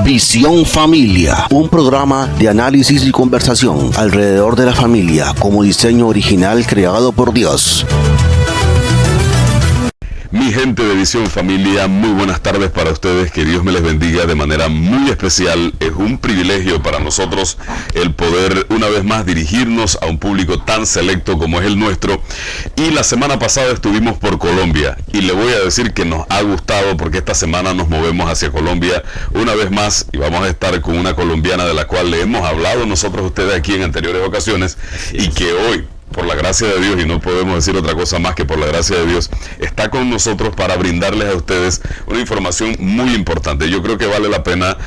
Visión Familia, un programa de análisis y conversación alrededor de la familia como diseño original creado por Dios. Mi gente de Visión Familia, muy buenas tardes para ustedes, que Dios me les bendiga de manera muy especial. Es un privilegio para nosotros el poder una vez más dirigirnos a un público tan selecto como es el nuestro. Y la semana pasada estuvimos por Colombia y le voy a decir que nos ha gustado porque esta semana nos movemos hacia Colombia una vez más y vamos a estar con una colombiana de la cual le hemos hablado nosotros a ustedes aquí en anteriores ocasiones y que hoy, por la gracia de Dios, y no podemos decir otra cosa más que por la gracia de Dios, está con nosotros para brindarles a ustedes una información muy importante. Yo creo que vale la pena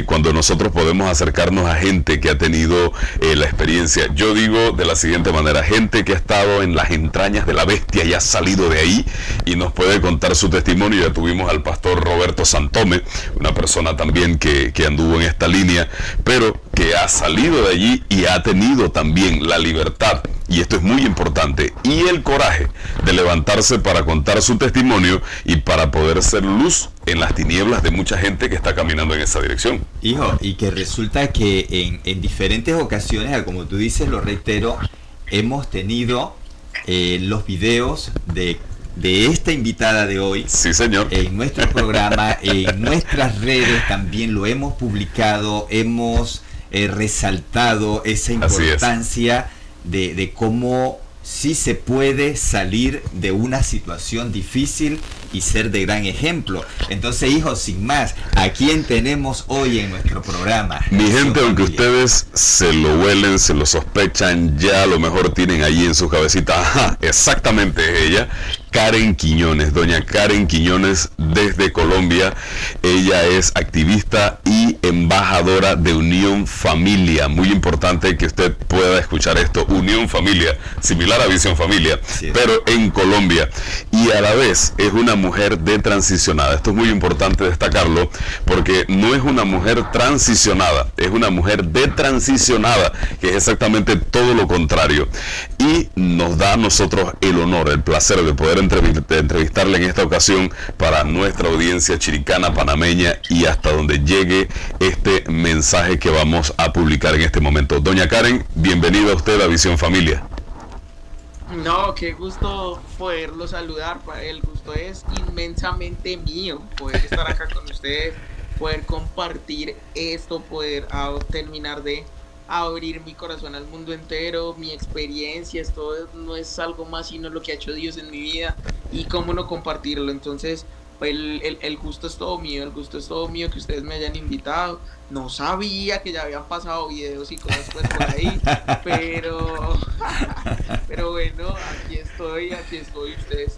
cuando nosotros podemos acercarnos a gente que ha tenido la experiencia. Yo digo de la siguiente manera: gente que ha estado en las entrañas de la bestia y ha salido de ahí y nos puede contar su testimonio. Ya tuvimos al pastor Roberto Santome, una persona también que anduvo en esta línea, pero que ha salido de allí y ha tenido también la libertad, y esto es muy importante, y el coraje de levantarse para contar su testimonio y para poder ser luz en las tinieblas de mucha gente que está caminando en esa dirección. Hijo, y que resulta que en diferentes ocasiones, como tú dices, lo reitero, hemos tenido los videos de esta invitada de hoy. Sí, señor. En nuestro programa, en nuestras redes también lo hemos publicado, hemos resaltado esa importancia de cómo sí se puede salir de una situación difícil y ser de gran ejemplo. Entonces, hijos, sin más, ¿a quién tenemos hoy en nuestro programa? Mi gente, aunque ustedes se lo huelen, se lo sospechan, ya a lo mejor tienen allí en su cabecita, ajá, exactamente es ella, Karen Quiñones, doña Karen Quiñones desde Colombia. Ella es activista y embajadora de Unión Familia. Muy importante que usted pueda escuchar esto, Unión Familia, similar a Visión Familia, sí, pero en Colombia. Y a la vez es una mujer detransicionada. Esto es muy importante destacarlo porque no es una mujer transicionada, es una mujer detransicionada, que es exactamente todo lo contrario. Y nos da a nosotros el honor, el placer de poder entrevistarle en esta ocasión para nuestra audiencia chiricana, panameña y hasta donde llegue este mensaje que vamos a publicar en este momento. Doña Karen, bienvenida a usted a Visión Familia. No, qué gusto poderlo saludar. El gusto es inmensamente mío poder estar acá con ustedes, poder compartir esto, poder terminar de abrir mi corazón al mundo entero, mi experiencia. Esto no es algo más sino lo que ha hecho Dios en mi vida y cómo no compartirlo. Entonces el gusto es todo mío, el gusto es todo mío que ustedes me hayan invitado. No sabía que ya habían pasado videos y cosas pues por ahí, pero bueno, aquí estoy. Ustedes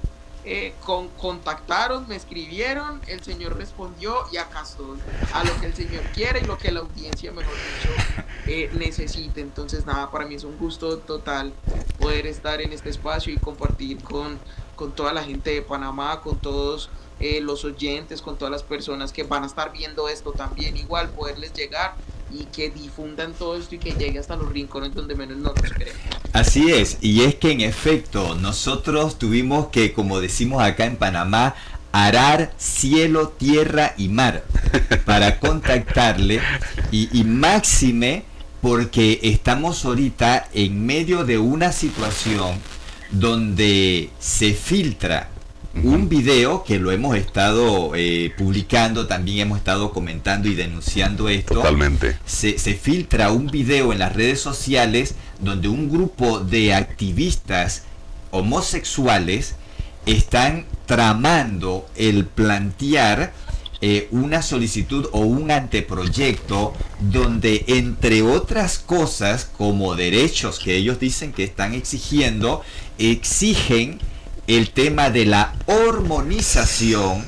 contactaron, me escribieron, el Señor respondió y acá estoy, a lo que el Señor quiere y lo que la audiencia, mejor dicho, necesite. Entonces nada, para mí es un gusto total poder estar en este espacio y compartir con toda la gente de Panamá, con todos los oyentes, con todas las personas que van a estar viendo esto también, igual poderles llegar y que difundan todo esto y que llegue hasta los rincones donde menos nos lo esperemos. Así es, y es que en efecto nosotros tuvimos que, como decimos acá en Panamá, arar cielo, tierra y mar para contactarle y máxime porque estamos ahorita en medio de una situación donde se filtra un video que lo hemos estado publicando, también hemos estado comentando y denunciando esto. Totalmente. Se filtra un video en las redes sociales donde un grupo de activistas homosexuales están tramando el plantear una solicitud o un anteproyecto donde, entre otras cosas, como derechos que ellos dicen que están exigiendo, exigen el tema de la hormonización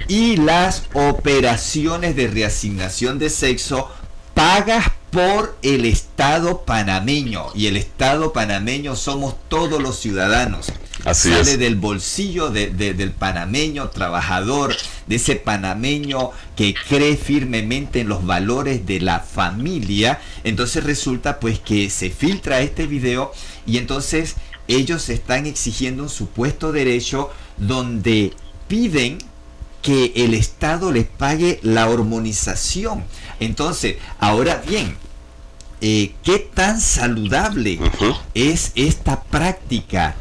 y las operaciones de reasignación de sexo pagas por el Estado panameño. Y el Estado panameño somos todos los ciudadanos. Así Sale es. del bolsillo del panameño trabajador, de ese panameño que cree firmemente en los valores de la familia. Entonces resulta pues que se filtra este video y entonces ellos están exigiendo un supuesto derecho donde piden que el Estado les pague la hormonización. Entonces, ahora bien, ¿qué tan saludable es esta práctica?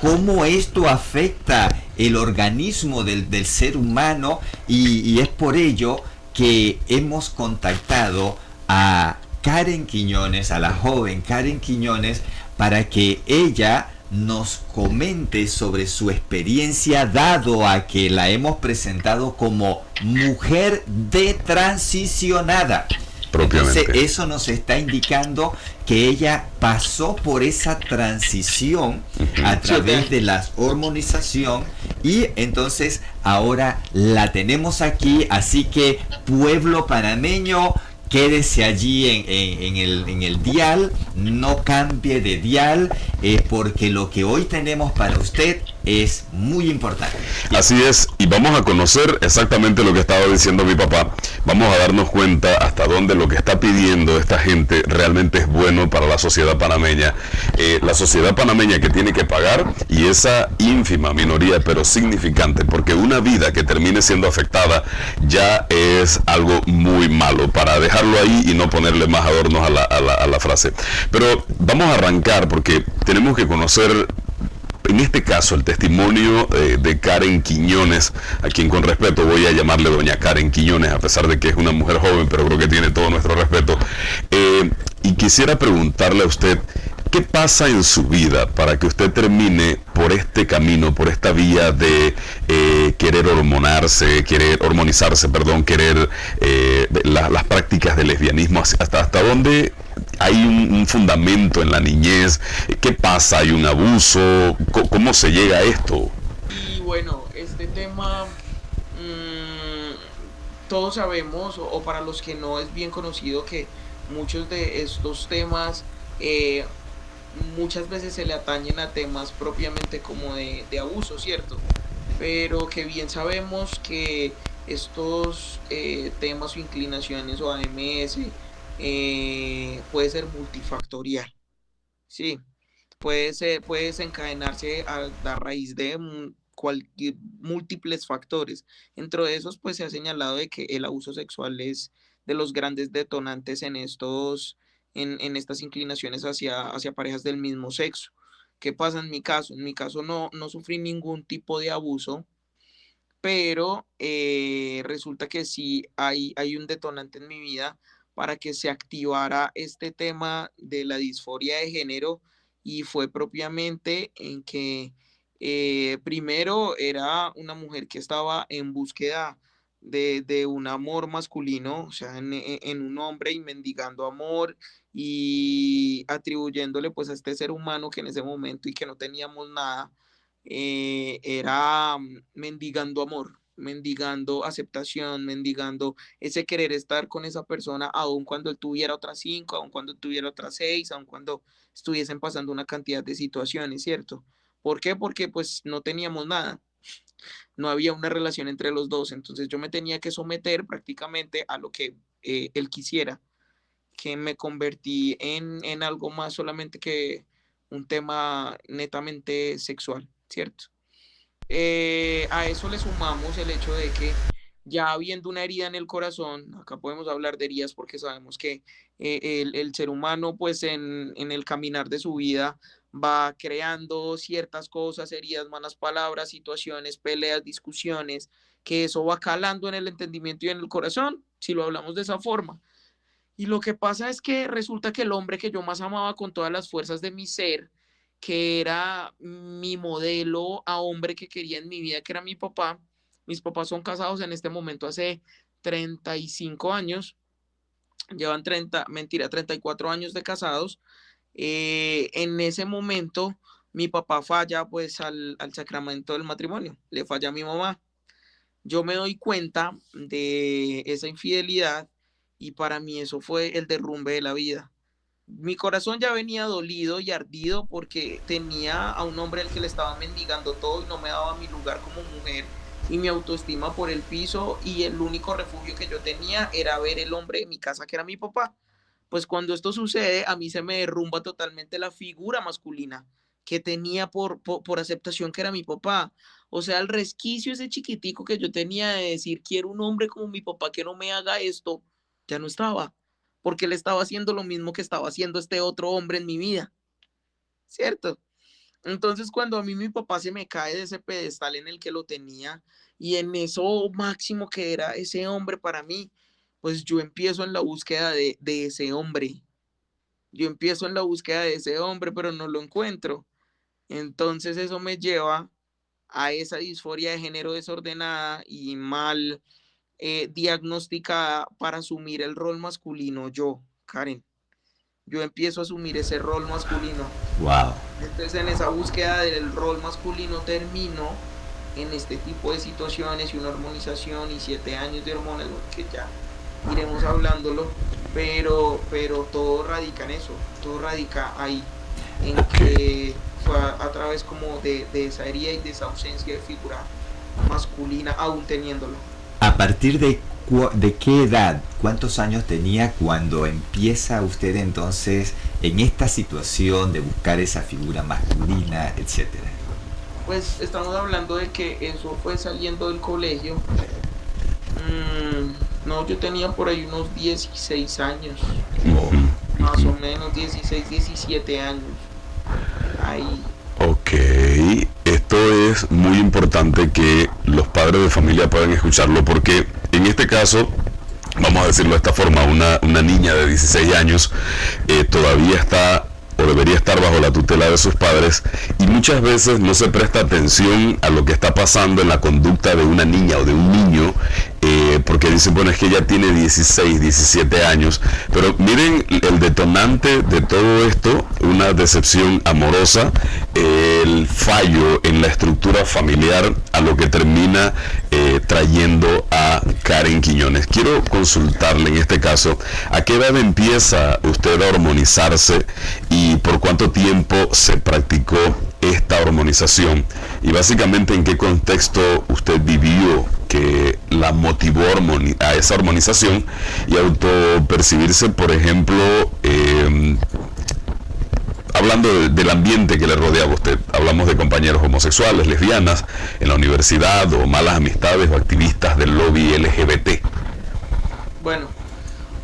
¿Cómo esto afecta el organismo del ser humano? Y es por ello que hemos contactado a Karen Quiñones, a la joven Karen Quiñones, para que ella nos comente sobre su experiencia, dado a que la hemos presentado como mujer detransicionada. Entonces, eso nos está indicando que ella pasó por esa transición a través de la hormonización, y entonces ahora la tenemos aquí. Así que, pueblo panameño, quédese allí en el dial, no cambie de dial, porque lo que hoy tenemos para usted es muy importante. Así es, y vamos a conocer exactamente lo que estaba diciendo mi papá. Vamos a darnos cuenta hasta dónde lo que está pidiendo esta gente realmente es bueno para la sociedad panameña. La sociedad panameña que tiene que pagar, y esa ínfima minoría, pero significante, porque una vida que termine siendo afectada ya es algo muy malo, para dejarlo ahí y no ponerle más adornos a la frase. Pero vamos a arrancar porque tenemos que conocer, en este caso, el testimonio de Karen Quiñones, a quien con respeto voy a llamarle doña Karen Quiñones, a pesar de que es una mujer joven, pero creo que tiene todo nuestro respeto. Y quisiera preguntarle a usted, ¿qué pasa en su vida para que usted termine por este camino, por esta vía de querer hormonizarse, querer las prácticas de lesbianismo? ¿Hasta dónde hay un fundamento en la niñez? ¿Qué pasa? ¿Hay un abuso? ¿Cómo se llega a esto? Y bueno, este tema, todos sabemos, o para los que no es bien conocido, que muchos de estos temas muchas veces se le atañen a temas propiamente como de abuso, ¿cierto? Pero que bien sabemos que estos temas o inclinaciones o AMS puede ser multifactorial, ¿sí? Puede desencadenarse a raíz de múltiples factores. Entre esos, pues se ha señalado de que el abuso sexual es de los grandes detonantes en estas inclinaciones hacia parejas del mismo sexo. ¿Qué pasa en mi caso? En mi caso no sufrí ningún tipo de abuso, pero resulta que sí hay un detonante en mi vida para que se activara este tema de la disforia de género, y fue propiamente en que primero era una mujer que estaba en búsqueda de un amor masculino, o sea, en un hombre, y mendigando amor y atribuyéndole pues a este ser humano que en ese momento y que no teníamos nada, era mendigando amor, mendigando aceptación, mendigando ese querer estar con esa persona, aun cuando él tuviera otras 5, aun cuando tuviera otras 6, aun cuando estuviesen pasando una cantidad de situaciones, ¿cierto? ¿Por qué? Porque pues no teníamos nada, no había una relación entre los dos, entonces yo me tenía que someter prácticamente a lo que él quisiera, que me convertí en algo más solamente que un tema netamente sexual, ¿cierto? A eso le sumamos el hecho de que ya habiendo una herida en el corazón, acá podemos hablar de heridas porque sabemos que el ser humano pues en el caminar de su vida va creando ciertas cosas, heridas, malas palabras, situaciones, peleas, discusiones, que eso va calando en el entendimiento y en el corazón, si lo hablamos de esa forma. Y lo que pasa es que resulta que el hombre que yo más amaba con todas las fuerzas de mi ser, que era mi modelo a hombre que quería en mi vida, que era mi papá. Mis papás son casados en este momento hace 35 años, llevan 34 años de casados. En ese momento mi papá falla pues al sacramento del matrimonio, le falla a mi mamá. Yo me doy cuenta de esa infidelidad y para mí eso fue el derrumbe de la vida. Mi corazón ya venía dolido y ardido porque tenía a un hombre al que le estaba mendigando todo y no me daba mi lugar como mujer, y mi autoestima por el piso, y el único refugio que yo tenía era ver el hombre de mi casa, que era mi papá. Pues cuando esto sucede, a mí se me derrumba totalmente la figura masculina que tenía por aceptación, que era mi papá. O sea, el resquicio ese chiquitico que yo tenía de decir, quiero un hombre como mi papá que no me haga esto, ya no estaba, porque él estaba haciendo lo mismo que estaba haciendo este otro hombre en mi vida, ¿cierto? Entonces, cuando a mí mi papá se me cae de ese pedestal en el que lo tenía y en eso máximo que era ese hombre para mí, pues yo empiezo en la búsqueda de ese hombre. Yo empiezo en la búsqueda de ese hombre, pero no lo encuentro. Entonces eso me lleva a esa disforia de género desordenada y mal diagnosticada para asumir el rol masculino yo, Karen. Yo empiezo a asumir ese rol masculino. Wow. Entonces en esa búsqueda del rol masculino termino en este tipo de situaciones y una hormonización y 7 años de hormonas, que ya iremos hablándolo, pero todo radica en eso, todo radica ahí, en que fue a través como de esa herida y de esa ausencia de figura masculina, aún teniéndolo. ¿A partir de qué edad, cuántos años tenía cuando empieza usted entonces en esta situación de buscar esa figura masculina, etcétera? Pues estamos hablando de que eso fue saliendo del colegio. No, yo tenía por ahí unos 16 años, más o menos 16, 17 años. Ahí. Ok, esto es muy importante que los padres de familia puedan escucharlo porque en este caso, vamos a decirlo de esta forma, una niña de 16 años todavía está o debería estar bajo la tutela de sus padres y muchas veces no se presta atención a lo que está pasando en la conducta de una niña o de un niño porque dicen, bueno, es que ella tiene 16, 17 años, pero miren el detonante de todo esto, una decepción amorosa, el fallo en la estructura familiar a lo que termina trayendo a Karen Quiñones. Quiero consultarle en este caso, ¿a qué edad empieza usted a hormonizarse y por cuánto tiempo se practicó esta hormonización? Y básicamente, ¿en qué contexto usted vivió que la motivó a esa hormonización y autopercibirse, por ejemplo, hablando del ambiente que le rodeaba a usted? Hablamos de compañeros homosexuales, lesbianas en la universidad o malas amistades o activistas del lobby LGBT. Bueno,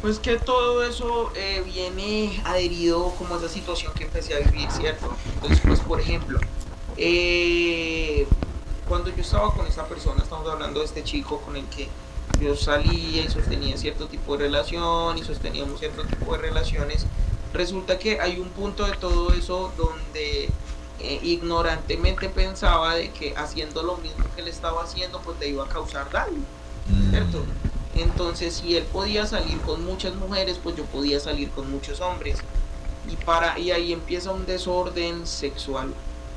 pues que todo eso viene adherido como a esa situación que empecé a vivir, ¿cierto? Entonces, pues por ejemplo, cuando yo estaba con esta persona, estamos hablando de este chico con el que yo salía y sostenía cierto tipo de relación y sosteníamos cierto tipo de relaciones, resulta que hay un punto de todo eso donde ignorantemente pensaba de que haciendo lo mismo que él estaba haciendo pues le iba a causar daño, ¿cierto? Entonces si él podía salir con muchas mujeres, pues yo podía salir con muchos hombres y ahí empieza un desorden sexual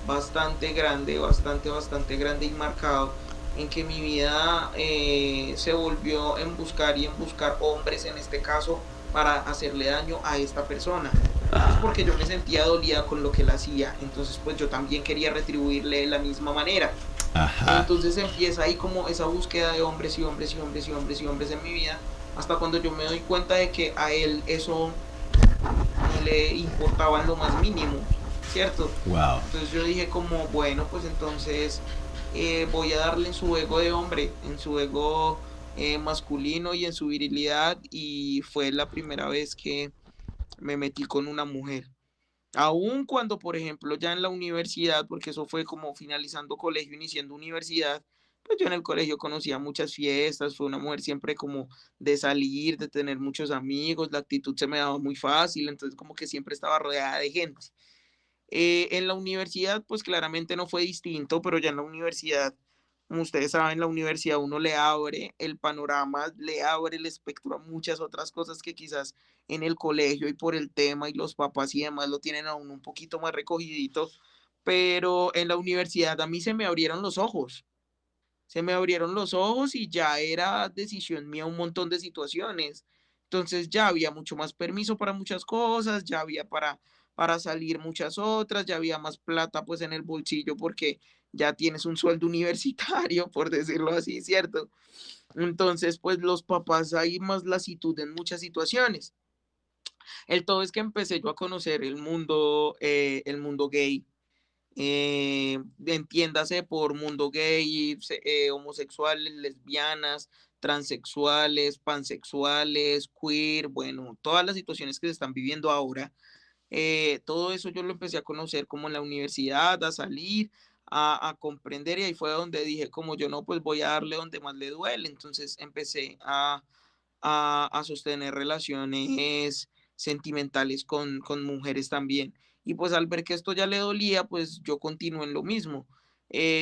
bastante grande, bastante grande y marcado, en que mi vida se volvió en buscar hombres en este caso para hacerle daño a esta persona. Pues porque yo me sentía dolida con lo que él hacía, entonces pues yo también quería retribuirle de la misma manera. Ajá. Entonces empieza ahí como esa búsqueda de hombres y hombres y hombres y hombres y hombres en mi vida, hasta cuando yo me doy cuenta de que a él eso no le importaba en lo más mínimo, ¿cierto? Wow. Entonces yo dije como, bueno, pues entonces voy a darle en su ego de hombre, en su ego masculino y en su virilidad, y fue la primera vez que me metí con una mujer. Aún cuando, por ejemplo, ya en la universidad, porque eso fue como finalizando colegio, iniciando universidad, pues yo en el colegio conocía muchas fiestas, fue una mujer siempre como de salir, de tener muchos amigos, la actitud se me daba muy fácil, entonces como que siempre estaba rodeada de gente. En la universidad, pues claramente no fue distinto, pero ya en la universidad, como ustedes saben, la universidad uno le abre el panorama, le abre el espectro a muchas otras cosas que quizás en el colegio y por el tema y los papás y demás lo tienen aún un poquito más recogidito, pero en la universidad a mí se me abrieron los ojos y ya era decisión mía un montón de situaciones. Entonces ya había mucho más permiso para muchas cosas, ya había para salir muchas otras, ya había más plata pues en el bolsillo porque ya tienes un sueldo universitario, por decirlo así, ¿cierto? Entonces pues los papás hay más lasitud en muchas situaciones. El todo es que empecé yo a conocer el mundo gay, entiéndase por mundo gay, homosexuales, lesbianas, transexuales, pansexuales, queer, bueno, todas las situaciones que se están viviendo ahora. Todo eso yo lo empecé a conocer como en la universidad, a salir, a comprender, y ahí fue donde dije como yo no, pues voy a darle donde más le duele. Entonces empecé a sostener relaciones sentimentales con mujeres también. Y pues al ver que esto ya le dolía, pues yo continué en lo mismo,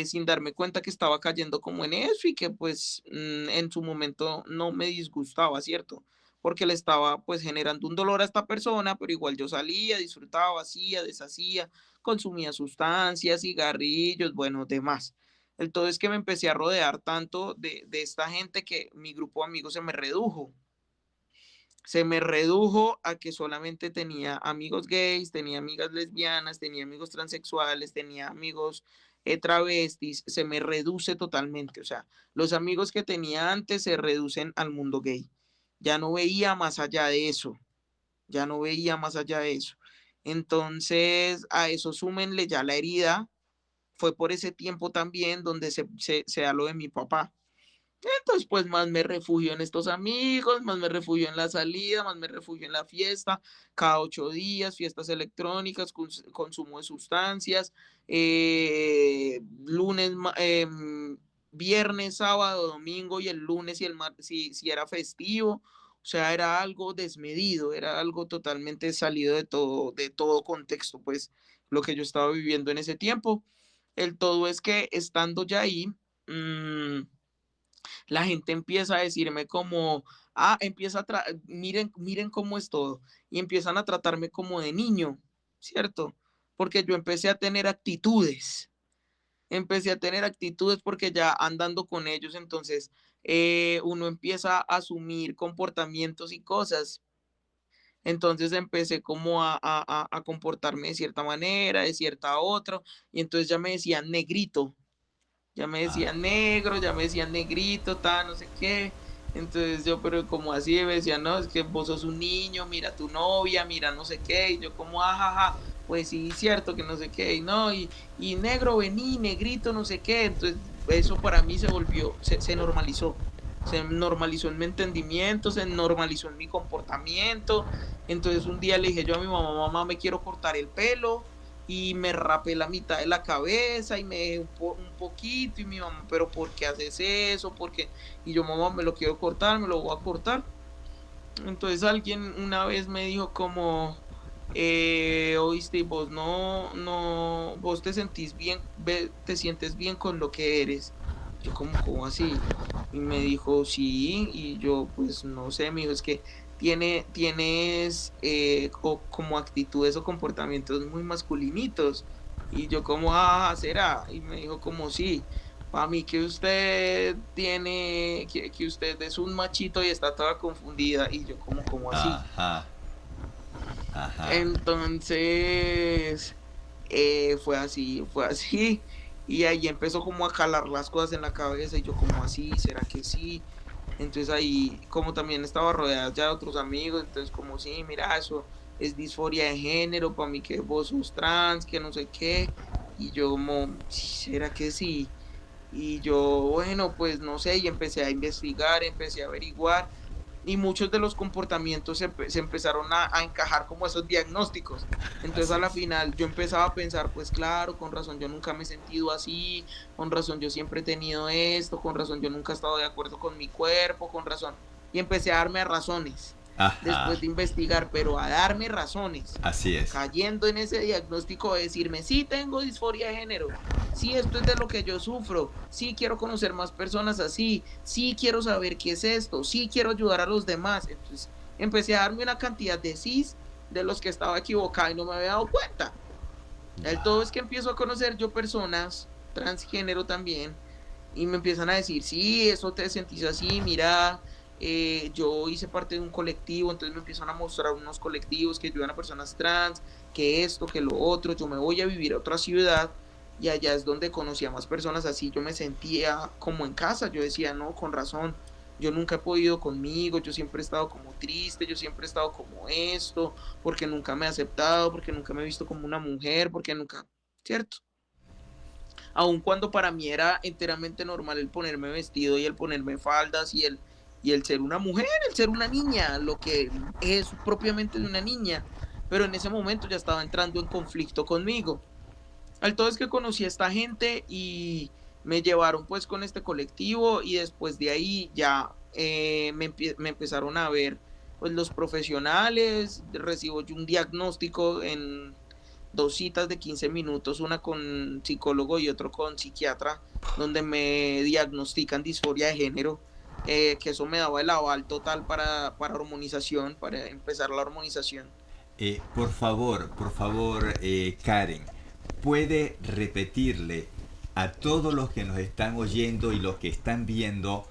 sin darme cuenta que estaba cayendo como en eso y que pues en su momento no me disgustaba, ¿cierto? Porque le estaba pues generando un dolor a esta persona, pero igual yo salía, disfrutaba, hacía, deshacía, consumía sustancias, cigarrillos, bueno, demás. El todo es que me empecé a rodear tanto de esta gente que mi grupo de amigos se me redujo. Se me redujo a que solamente tenía amigos gays, tenía amigas lesbianas, tenía amigos transexuales, tenía amigos travestis. Se me reduce totalmente. O sea, los amigos que tenía antes se reducen al mundo gay. Ya no veía más allá de eso. Ya no veía más allá de eso. Entonces, a eso súmenle ya la herida. Fue por ese tiempo también donde se da lo de mi papá. Entonces, pues más me refugio en estos amigos, más me refugio en la salida, más me refugio en la fiesta, cada 8 días, fiestas electrónicas, consumo de sustancias, lunes, viernes, sábado, domingo y el lunes y el martes, si era festivo, o sea, era algo desmedido, era algo totalmente salido de todo contexto, pues lo que yo estaba viviendo en ese tiempo. El todo es que estando ya ahí, mmm, la gente empieza a decirme como, miren cómo es todo, y empiezan a tratarme como de niño, ¿cierto? Porque yo empecé a tener actitudes porque ya andando con ellos, entonces uno empieza a asumir comportamientos y cosas. Entonces empecé como a comportarme de cierta manera, de cierta otra, y entonces ya me decían negrito, ya me decían Ah, negro, ya me decían negrito, tal, no sé qué. Entonces yo, pero como así, me decían, no, es que vos sos un niño, mira tu novia, mira no sé qué, y yo como, ajaja, pues sí, cierto que no sé qué, y no, y negro, vení, negrito, no sé qué. Entonces eso para mí se normalizó. Se normalizó en mi entendimiento, se normalizó en mi comportamiento. Entonces un día le dije yo a mi mamá, mamá, me quiero cortar el pelo, y me rapé la mitad de la cabeza y me dejé un poquito, y mi mamá, pero ¿por qué haces eso? Porque y yo, mamá, me lo quiero cortar, me lo voy a cortar. Entonces alguien una vez me dijo como, oíste, vos vos te sentís bien, te sientes bien con lo que eres. Yo como así. Y me dijo, sí, y yo pues no sé, me dijo, es que tienes como actitudes o comportamientos muy masculinitos. Y yo como, será. Y me dijo como, sí, para mí que usted que usted es un machito y está toda confundida. Y yo como así. ajá, ajá. Entonces, fue así. Y ahí empezó como a calar las cosas en la cabeza y yo como así, ¿será que sí? Entonces ahí como también estaba rodeada ya de otros amigos, entonces como sí, mira, eso es disforia de género, para mí que vos sos trans, que no sé qué. Y yo como, "Sí, ¿será que sí?". Y yo, bueno, pues no sé, y empecé a investigar, empecé a averiguar, y muchos de los comportamientos se empezaron a encajar como esos diagnósticos. Entonces a Así la es. final yo empezaba a pensar, pues claro, con razón yo nunca me he sentido así, con razón yo siempre he tenido esto, con razón yo nunca he estado de acuerdo con mi cuerpo, con razón. Y empecé a darme razones Ajá, después de investigar, pero a darme razones, así es. cayendo en ese diagnóstico de decirme, sí tengo disforia de género, sí esto es de lo que yo sufro, sí quiero conocer más personas así, sí quiero saber qué es esto, sí quiero ayudar a los demás. Entonces empecé a darme una cantidad de sís de los que estaba equivocado y no me había dado cuenta. El todo es que empiezo a conocer yo personas transgénero también, y me empiezan a decir, sí, eso te sentís así, mira, yo hice parte de un colectivo, entonces me empiezan a mostrar unos colectivos que ayudan a personas trans, que esto, que lo otro, yo me voy a vivir a otra ciudad, y allá es donde conocí a más personas así, yo me sentía como en casa, yo decía, no, con razón, yo nunca he podido conmigo, yo siempre he estado como triste, yo siempre he estado como esto, porque nunca me he aceptado, porque nunca me he visto como una mujer, porque nunca, ¿cierto? Aun cuando para mí era enteramente normal el ponerme vestido y el ponerme faldas y el ser una mujer, el ser una niña, lo que es propiamente de una niña. Pero en ese momento ya estaba entrando en conflicto conmigo. Al todo es que conocí a esta gente y me llevaron pues con este colectivo y después de ahí ya me empezaron a ver pues los profesionales, recibo yo un diagnóstico en dos citas de 15 minutos, una con psicólogo y otro con psiquiatra, donde me diagnostican disforia de género, que eso me daba el aval total para hormonización, para empezar la hormonización. Por favor, Karen, ¿puede repetirle a todos los que nos están oyendo y los que están viendo,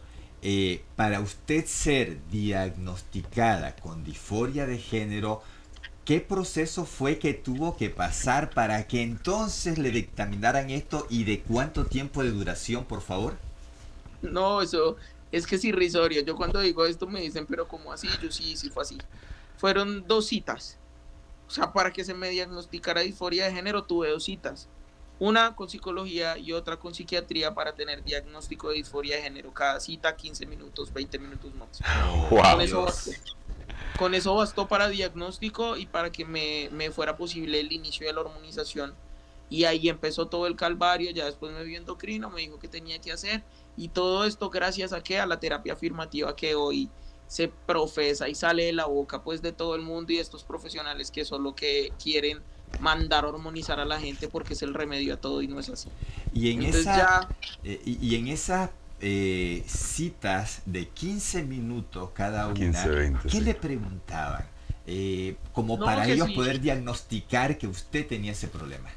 para usted ser diagnosticada con disforia de género, qué proceso fue que tuvo que pasar para que entonces le dictaminaran esto y de cuánto tiempo de duración, por favor? No, eso es que es irrisorio. Yo cuando digo esto me dicen, pero ¿cómo así? Yo sí, sí fue así. Fueron dos citas. O sea, para que se me diagnosticara disforia de género tuve dos citas. Una con psicología y otra con psiquiatría para tener diagnóstico de disforia de género. Cada cita 15 minutos, 20 minutos máximo. Wow. Con eso bastó. Con eso bastó para diagnóstico y para que me fuera posible el inicio de la hormonización. Y ahí empezó todo el calvario. Ya después me vio endocrino, me dijo qué tenía que hacer. Y todo esto gracias a que a la terapia afirmativa que hoy se profesa y sale de la boca pues de todo el mundo y de estos profesionales que solo que quieren mandar a hormonizar a la gente porque es el remedio a todo y no es así. Y en Entonces ya y en esas citas de 15 minutos cada una, 15, 20, ¿qué sí. le preguntaban? Como No, para que ellos sí. poder diagnosticar que usted tenía ese problema.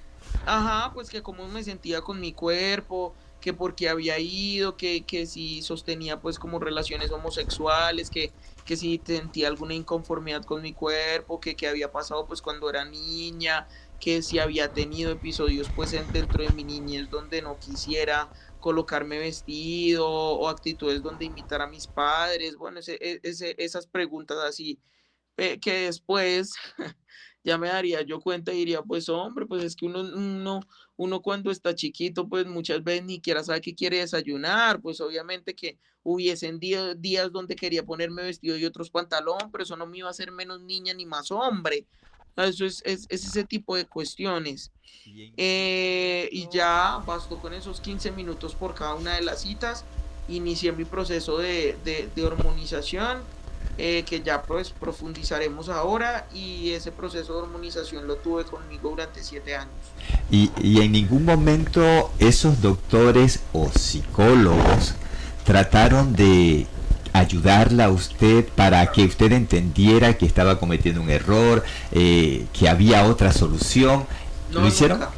Ajá, pues que cómo me sentía con mi cuerpo, que por qué había ido, que si sostenía pues como relaciones homosexuales, que si sentía alguna inconformidad con mi cuerpo, que había pasado pues cuando era niña, que si había tenido episodios pues dentro de mi niñez donde no quisiera colocarme vestido o actitudes donde imitar a mis padres, bueno, esas preguntas así que después ya me daría yo cuenta y diría, pues hombre, pues es que uno cuando está chiquito, pues muchas veces ni siquiera sabe qué quiere desayunar, pues obviamente que hubiesen días donde quería ponerme vestido y otros pantalón, pero eso no me iba a hacer menos niña ni más hombre. Eso es ese tipo de cuestiones. Y en Y ya bastó con esos 15 minutos por cada una de las citas. Inicié mi proceso de hormonización, que ya pues profundizaremos ahora, y ese proceso de hormonización lo tuve conmigo durante 7 años. y en ningún momento esos doctores o psicólogos trataron de ayudarla a usted para que usted entendiera que estaba cometiendo un error, que había otra solución. No, ¿Lo hicieron? nunca.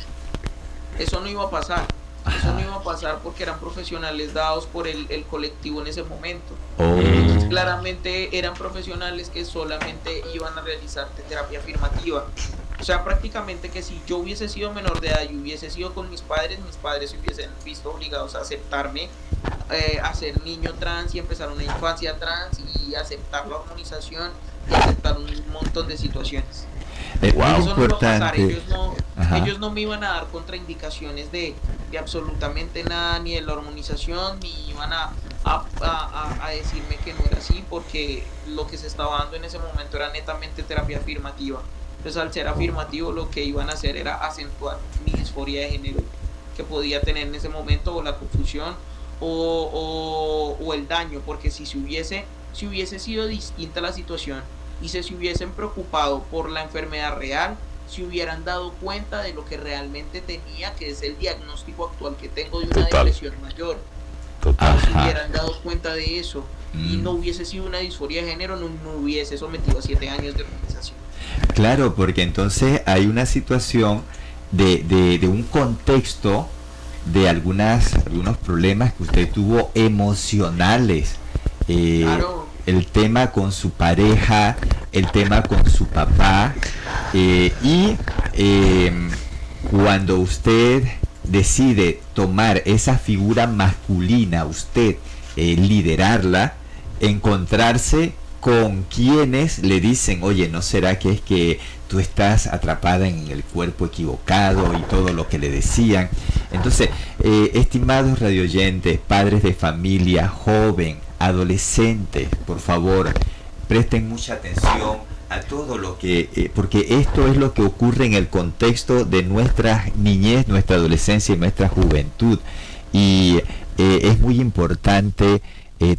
Eso no iba a pasar. Eso no iba a pasar porque eran profesionales dados por el colectivo en ese momento. Entonces, claramente eran profesionales que solamente iban a realizar terapia afirmativa. O sea, prácticamente que si yo hubiese sido menor de edad y hubiese sido con mis padres se hubiesen visto obligados a aceptarme, a ser niño trans y empezar una infancia trans y aceptar la hormonización y aceptar un montón de situaciones. Wow. Eso no iba a pasar. Importante. Ellos no me iban a dar contraindicaciones de absolutamente nada, ni de la hormonización, ni iban a decirme que no era así, porque lo que se estaba dando en ese momento era netamente terapia afirmativa. Entonces, al ser afirmativo, lo que iban a hacer era acentuar mi disforia de género que podía tener en ese momento, o la confusión, o el daño, porque si hubiese sido distinta la situación y se hubiesen preocupado por la enfermedad real, se hubieran dado cuenta de lo que realmente tenía, que es el diagnóstico actual que tengo de una depresión mayor. Total. Se hubieran dado cuenta de eso y no hubiese sido una disforia de género, no hubiese sometido a 7 años de hormonización. Claro, porque entonces hay una situación de un contexto de algunos problemas que usted tuvo emocionales. Claro. El tema con su pareja, el tema con su papá, y cuando usted decide tomar esa figura masculina, usted liderarla, encontrarse con quienes le dicen, oye, ¿no será que es que tú estás atrapada en el cuerpo equivocado? Y todo lo que le decían. Entonces, estimados radioyentes, padres de familia, joven, adolescentes, por favor, presten mucha atención a todo lo que, porque esto es lo que ocurre en el contexto de nuestra niñez, nuestra adolescencia y nuestra juventud. Y es muy importante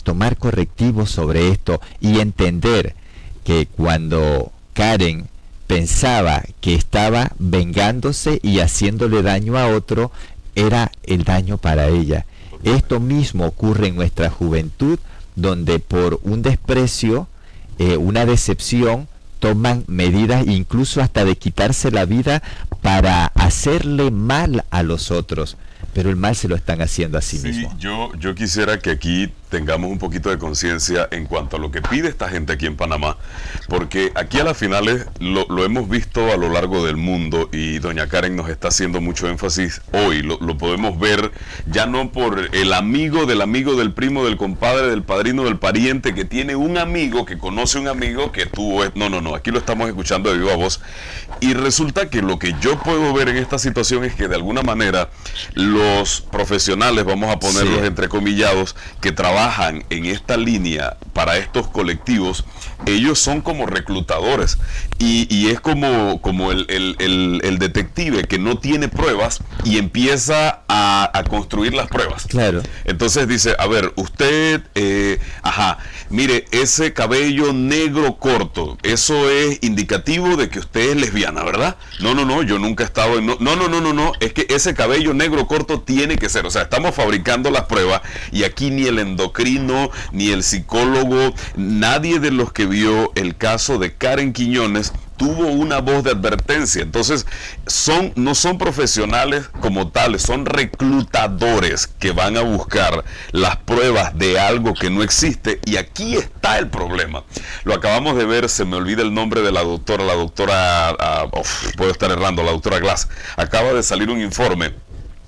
tomar correctivos sobre esto y entender que cuando Karen pensaba que estaba vengándose y haciéndole daño a otro, era el daño para ella. Esto mismo ocurre en nuestra juventud, donde por un desprecio, una decepción, toman medidas incluso hasta de quitarse la vida para hacerle mal a los otros. Pero el mal se lo están haciendo a sí mismos. Yo quisiera que aquí tengamos un poquito de conciencia en cuanto a lo que pide esta gente aquí en Panamá, porque aquí a las finales lo hemos visto a lo largo del mundo, y doña Karen nos está haciendo mucho énfasis hoy. Lo podemos ver ya no por el amigo del primo, del compadre, del padrino, del pariente, que tiene un amigo, que conoce un amigo que tuvo... No, aquí lo estamos escuchando de viva voz, y resulta que lo que yo puedo ver en esta situación es que de alguna manera los profesionales, vamos a ponerlos entrecomillados, que trabajan en esta línea para estos colectivos, ellos son como reclutadores, y es como el detective que no tiene pruebas y empieza a construir las pruebas. Claro. Entonces dice, a ver, usted, mire, ese cabello negro corto, eso es indicativo de que usted es lesbiana, ¿verdad? No, yo nunca he estado en... No, es que ese cabello negro corto tiene que ser, o sea, estamos fabricando las pruebas, y aquí ni el endocrino, ni el psicólogo, nadie de los que vio el caso de Karen Quiñones tuvo una voz de advertencia. Entonces, no son profesionales como tales, son reclutadores que van a buscar las pruebas de algo que no existe, y aquí está el problema. Lo acabamos de ver, se me olvida el nombre de la doctora puedo estar errando, la doctora Glass. Acaba de salir un informe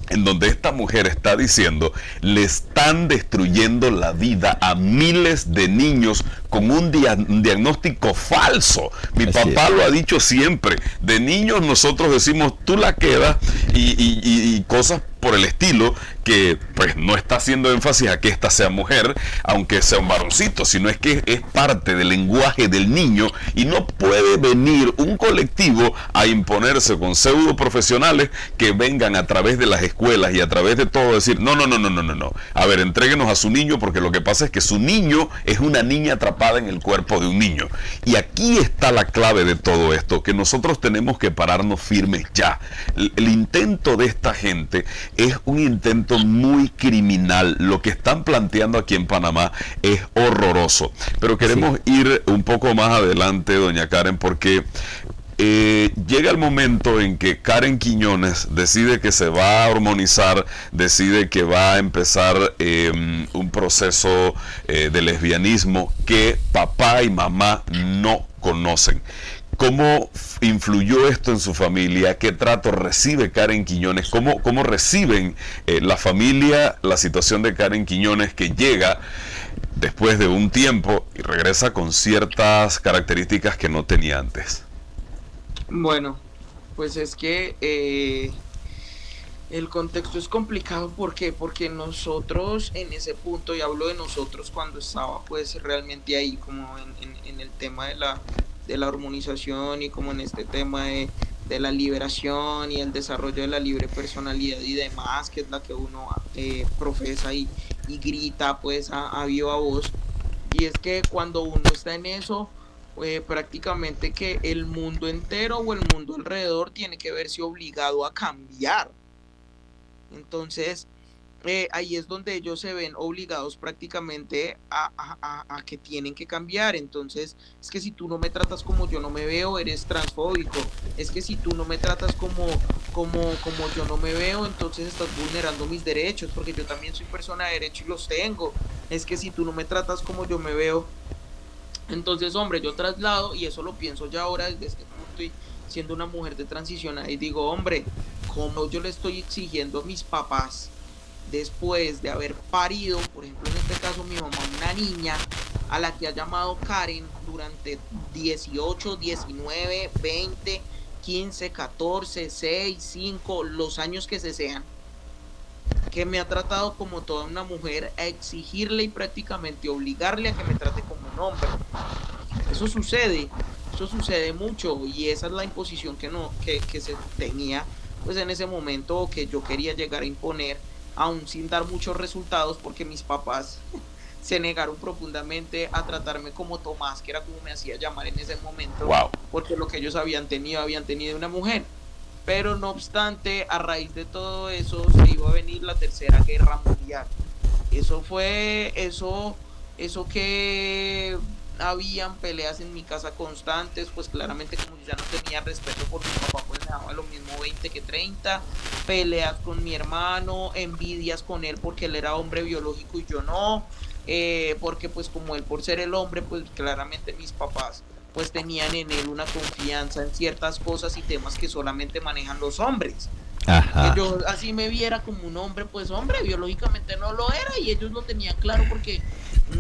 en donde esta mujer está diciendo, le están destruyendo la vida a miles de niños con un diagnóstico falso. Mi papá lo ha dicho siempre, de niños nosotros decimos, tú la quedas, y cosas por el estilo, que pues no está haciendo énfasis a que esta sea mujer, aunque sea un varoncito, sino es que es parte del lenguaje del niño, y no puede venir un colectivo a imponerse con pseudo profesionales que vengan a través de las escuelas y a través de todo decir, no, a ver, entréguenos a su niño, porque lo que pasa es que su niño es una niña atrapada en el cuerpo de un niño. Y aquí está la clave de todo esto, que nosotros tenemos que pararnos firmes ya. El intento de esta gente es un intento muy criminal. Lo que están planteando aquí en Panamá es horroroso. Pero queremos ir un poco más adelante, doña Karen, porque llega el momento en que Karen Quiñones decide que se va a hormonizar, decide que va a empezar un proceso de lesbianismo que papá y mamá no conocen. ¿Cómo influyó esto en su familia? ¿Qué trato recibe Karen Quiñones? ¿Cómo reciben la familia la situación de Karen Quiñones, que llega después de un tiempo y regresa con ciertas características que no tenía antes? Bueno, pues es que el contexto es complicado. ¿Por qué? Porque nosotros en ese punto, y hablo de nosotros cuando estaba pues realmente ahí como en el tema de la hormonización, y como en este tema de la liberación y el desarrollo de la libre personalidad y demás, que es la que uno profesa y grita pues a viva voz. Y es que cuando uno está en eso, prácticamente que el mundo entero o el mundo alrededor tiene que verse obligado a cambiar. Entonces ahí es donde ellos se ven obligados prácticamente a que tienen que cambiar. Entonces, es que si tú no me tratas como yo no me veo, eres transfóbico. Es que si tú no me tratas como yo no me veo, entonces estás vulnerando mis derechos, porque yo también soy persona de derecho y los tengo. Es que si tú no me tratas como yo me veo, entonces, hombre, yo traslado, y eso lo pienso ya ahora desde este punto, y siendo una mujer de transición, ahí digo, hombre, ¿cómo yo le estoy exigiendo a mis papás, después de haber parido, por ejemplo en este caso mi mamá, una niña, a la que ha llamado Karen durante 18, 19, 20, 15, 14, 6, 5, los años que se sean, que me ha tratado como toda una mujer, a exigirle y prácticamente obligarle a que me trate como un hombre. Eso sucede, eso sucede mucho, y esa es la imposición que se tenía pues en ese momento, que yo quería llegar a imponer, aún sin dar muchos resultados, porque mis papás se negaron profundamente a tratarme como Tomás, que era como me hacía llamar en ese momento, Wow. porque lo que ellos habían tenido una mujer. Pero no obstante, a raíz de todo eso se iba a venir la Tercera Guerra Mundial. Eso que habían peleas en mi casa constantes, pues claramente como yo ya no tenía respeto por mi papá, pues me daba lo mismo 20 que 30, peleas con mi hermano, envidias con él porque él era hombre biológico y yo no, porque pues como él por ser el hombre, pues claramente mis papás pues tenían en él una confianza en ciertas cosas y temas que solamente manejan los hombres. Ajá. Que yo así me viera como un hombre, pues hombre, biológicamente no lo era, y ellos lo tenían claro porque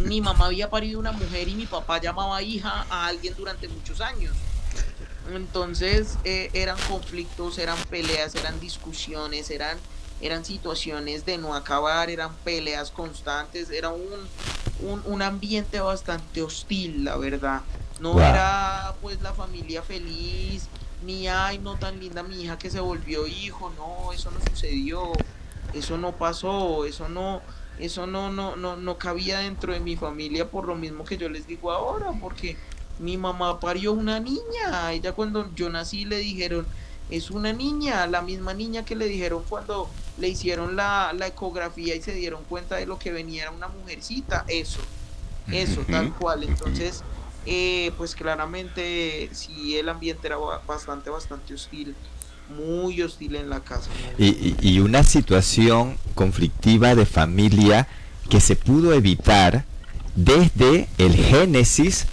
mi mamá había parido una mujer y mi papá llamaba hija a alguien durante muchos años. Entonces eran conflictos, eran peleas, eran discusiones, eran situaciones de no acabar, eran peleas constantes, era un ambiente bastante hostil, la verdad. No Wow. era pues la familia feliz, ni ay, no tan linda mi hija que se volvió hijo, no, eso no sucedió, eso no pasó, eso no cabía dentro de mi familia, por lo mismo que yo les digo ahora, porque mi mamá parió una niña. Ella cuando yo nací le dijeron, es una niña, la misma niña que le dijeron cuando le hicieron la ecografía y se dieron cuenta de lo que venía, era una mujercita, eso, tal cual. Entonces, pues claramente sí, el ambiente era bastante hostil, muy hostil en la casa. Y una situación conflictiva de familia que se pudo evitar desde el génesis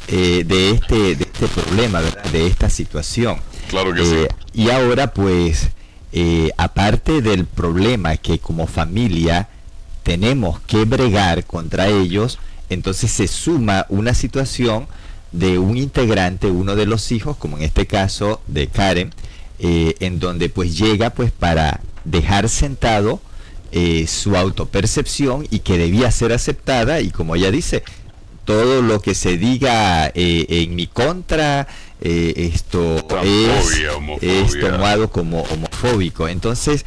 de este problema, ¿verdad? De esta situación. Claro que sí. Y ahora pues, aparte del problema que como familia tenemos que bregar contra ellos, entonces se suma una situación de un integrante, uno de los hijos, como en este caso de Karen, en donde pues llega pues para dejar sentado su autopercepción y que debía ser aceptada, y como ella dice, todo lo que se diga en mi contra, esto es tomado como homofóbico. Entonces,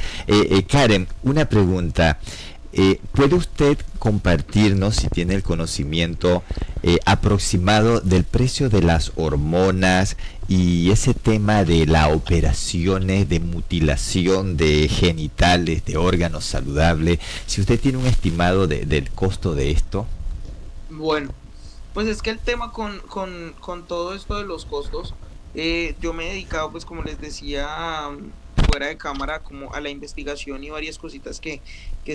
Karen, una pregunta. ¿Puede usted compartirnos, si tiene el conocimiento aproximado del precio de las hormonas y ese tema de las operaciones de mutilación de genitales, de órganos saludables? Si usted tiene un estimado del costo de esto. Bueno, pues es que el tema con todo esto de los costos, yo me he dedicado, pues como les decía, fuera de cámara, como a la investigación y varias cositas que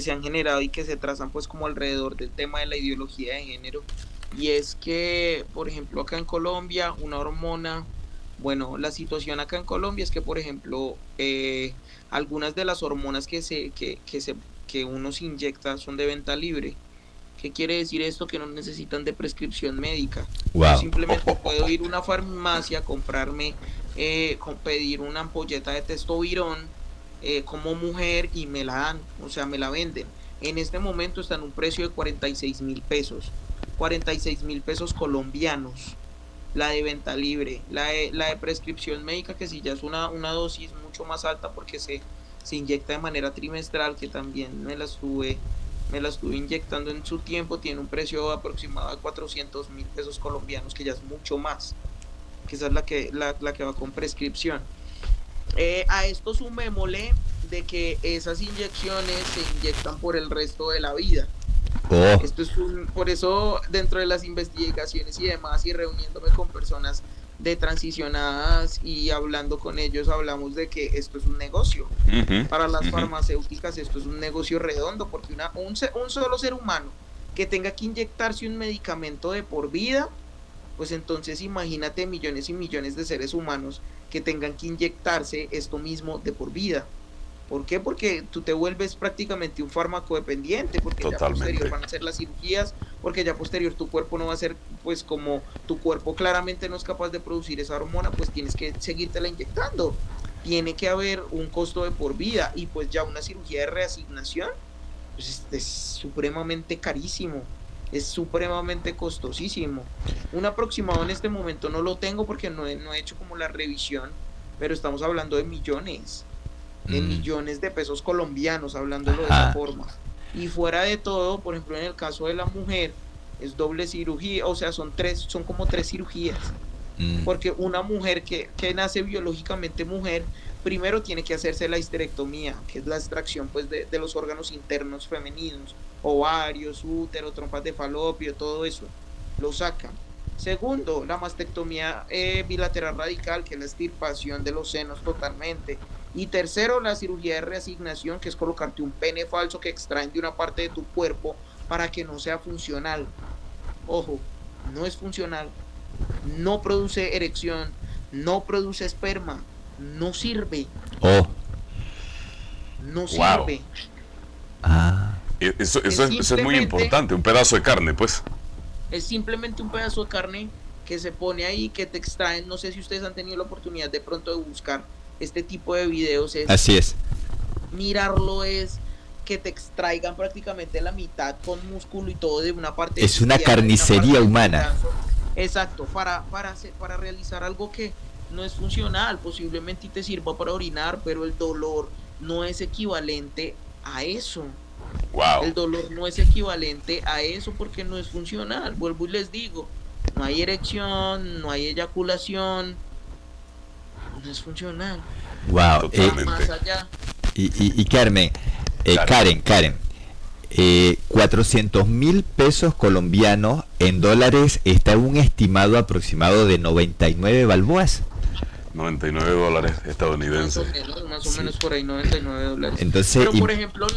se han generado y que se trazan pues como alrededor del tema de la ideología de género. Y es que, por ejemplo, acá en Colombia, una hormona, bueno, la situación acá en Colombia es que, por ejemplo, algunas de las hormonas que uno se inyecta son de venta libre. ¿Qué quiere decir esto? Que no necesitan de prescripción médica. Wow. Yo simplemente puedo ir a una farmacia, pedir una ampolleta de testosterona como mujer y me la dan, o sea, me la venden. En este momento está en un precio de 46.000 pesos, 46.000 pesos colombianos, la de venta libre. La de prescripción médica, que si ya es una dosis mucho más alta porque se inyecta de manera trimestral, que también me la estuve inyectando en su tiempo, tiene un precio aproximado de 400.000 pesos colombianos, que ya es mucho más, que esa es la que va con prescripción. A esto sumémosle de que esas inyecciones se inyectan por el resto de la vida. Oh. Por eso dentro de las investigaciones y demás, y reuniéndome con personas de transicionadas y hablando con ellos, hablamos de que esto es un negocio. Para las farmacéuticas esto es un negocio redondo, porque un solo ser humano que tenga que inyectarse un medicamento de por vida, pues entonces imagínate millones y millones de seres humanos que tengan que inyectarse esto mismo de por vida. ¿Por qué? Porque tú te vuelves prácticamente un fármaco dependiente, porque Totalmente. ya posterior van a ser las cirugías porque ya posterior tu cuerpo no va a ser, pues como tu cuerpo claramente no es capaz de producir esa hormona, pues tienes que seguírtela inyectando. Tiene que haber un costo de por vida y pues ya una cirugía de reasignación, pues es supremamente carísimo, es supremamente costosísimo. Un aproximado en este momento no lo tengo porque no he hecho como la revisión, pero estamos hablando de millones de pesos colombianos, hablándolo de esa forma. Y fuera de todo, por ejemplo, en el caso de la mujer, es doble cirugía, o sea, son como tres cirugías. Porque una mujer que nace biológicamente mujer, primero tiene que hacerse la histerectomía, que es la extracción pues de los órganos internos femeninos, ovarios, útero, trompas de falopio, todo eso, lo sacan. Segundo, la mastectomía bilateral radical, que es la extirpación de los senos totalmente. Y tercero, la cirugía de reasignación, que es colocarte un pene falso que extraen de una parte de tu cuerpo para que no sea funcional. Ojo, no es funcional, no produce erección, no produce esperma, no sirve. No sirve. Eso es muy importante, un pedazo de carne, pues. Es simplemente un pedazo de carne que se pone ahí, que te extraen. No sé si ustedes han tenido la oportunidad de pronto de buscar este tipo de videos. Así es. Mirarlo es que te extraigan prácticamente la mitad con músculo y todo de una parte. Es una carnicería humana. Exacto, para realizar algo que no es funcional, posiblemente te sirva para orinar, pero el dolor no es equivalente a eso. Wow. El dolor no es equivalente a eso porque no es funcional. Vuelvo y les digo, no hay erección, no hay eyaculación, no es funcional. Wow. Más allá. Y Carmen, Karen, 400.000 pesos colombianos en dólares está un estimado aproximado de 99 balboas. 99 dólares estadounidenses. Más o menos por ahí, 99 dólares. Entonces, pero por ejemplo,